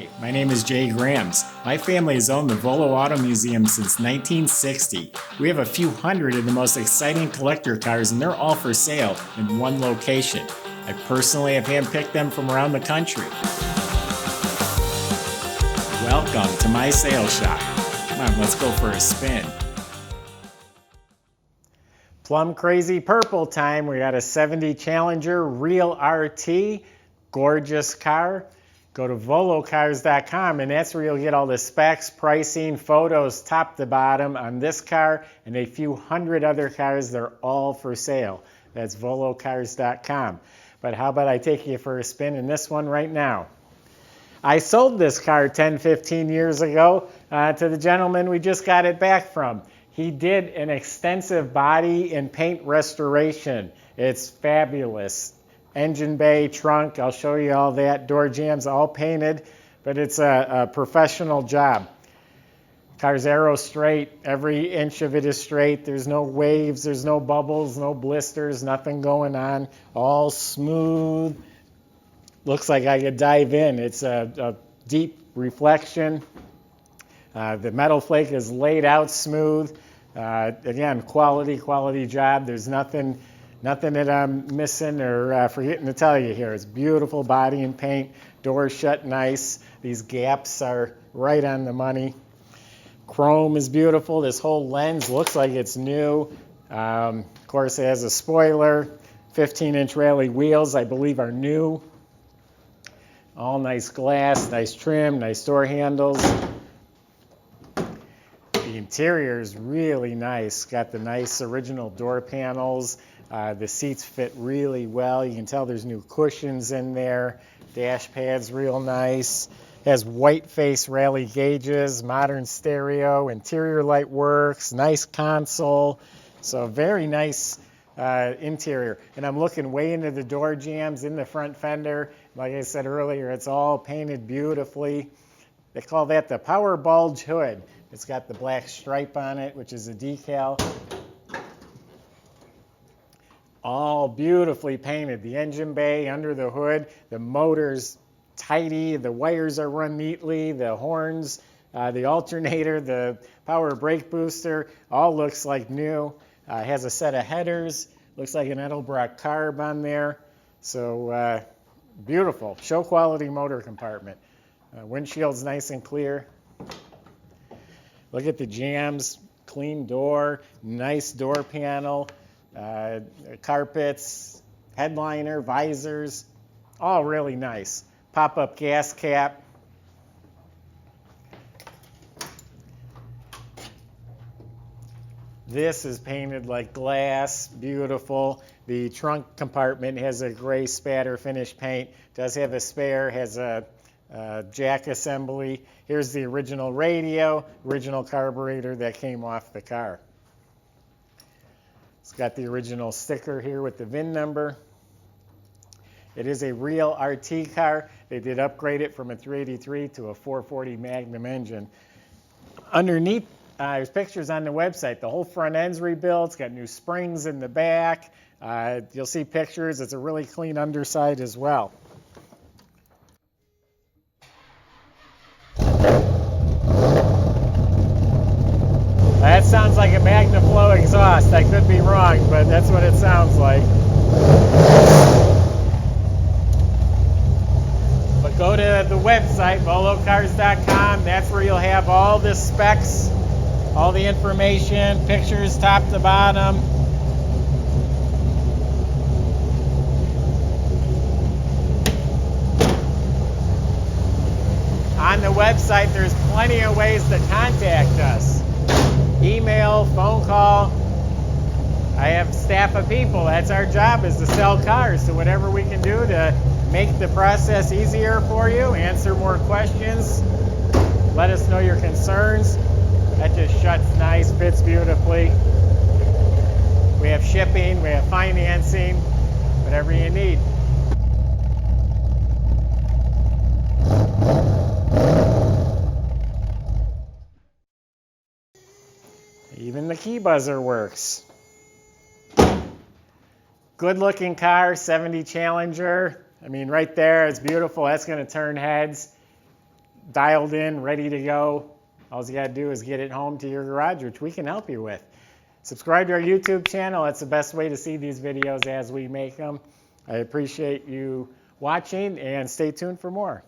Hi, my name is Jay Grams. My family has owned the Volo Auto Museum since 1960. We have a few hundred of the most exciting collector cars and they're all for sale in one location. I personally have handpicked them from around the country. Welcome to my sales shop. Come on, let's go for a spin. Plum Crazy Purple time. We got a 70 Challenger Real RT. Gorgeous car. Go to volocars.com and that's where you'll get all the specs, pricing, photos, top to bottom on this car and a few hundred other cars. They're all for sale. That's volocars.com. But how about I take you for a spin in this one right now? I sold this car 10, 15 years ago to the gentleman we just got it back from. He did an extensive body and paint restoration. It's fabulous. Engine bay, trunk, I'll show you all that. Door jambs, all painted, but it's a professional job. Car's aero straight, every inch of it is straight. There's no waves, there's no bubbles, no blisters, nothing going on. All smooth. Looks like I could dive in. It's a deep reflection. The metal flake is laid out smooth. Again, quality job. There's nothing that I'm missing or forgetting to tell you here. It's beautiful body and paint. Doors shut nice. These gaps are right on the money. Chrome is beautiful. This whole lens looks like it's new. Of course, it has a spoiler. 15-inch rally wheels, I believe, are new. All nice glass, nice trim, nice door handles. The interior is really nice. Got the nice original door panels. The seats fit really well. You can tell there's new cushions in there. Dash pad's real nice. Has white face rally gauges, modern stereo, interior light works, nice console. So very nice interior. And I'm looking way into the door jambs in the front fender. Like I said earlier, it's all painted beautifully. They call that the Power Bulge hood. It's got the black stripe on it, which is a decal. All beautifully painted. The engine bay, under the hood, the motor's tidy, the wires are run neatly, the horns, the alternator, the power brake booster, all looks like new. Has a set of headers, looks like an Edelbrock carb on there. So beautiful, show quality motor compartment. Windshield's nice and clear. Look at the jambs, clean door, nice door panel. Carpets, headliner, visors, all really nice. Pop-up gas cap. This is painted like glass, beautiful. The trunk compartment has a gray spatter finish paint. Does have a spare, has a jack assembly. Here's the original radio, original carburetor that came off the car. It's got the original sticker here with the VIN number. It is a real RT car. They did upgrade it from a 383 to a 440 Magnum engine. Underneath, there's pictures on the website. The whole front end's rebuilt. It's got new springs in the back. You'll see pictures. It's a really clean underside as well. That sounds like a MagnaFlow exhaust. I could be wrong, but that's what it sounds like. But go to the website, volocars.com. That's where you'll have all the specs, all the information, pictures top to bottom. On the website, there's plenty of ways to contact us. Email, phone call. I have staff of people. That's our job, is to sell cars. So whatever we can do to make the process easier for you, answer more questions, let us know your concerns. That just shuts nice, fits beautifully. We have shipping, we have financing, whatever you need. Even the key buzzer works. Good looking car, 70 Challenger. I mean, right there, it's beautiful. That's going to turn heads. dialed in, ready to go. All you got to do is get it home to your garage, which we can help you with. Subscribe to our YouTube channel. That's the best way to see these videos as we make them. I appreciate you watching, and stay tuned for more.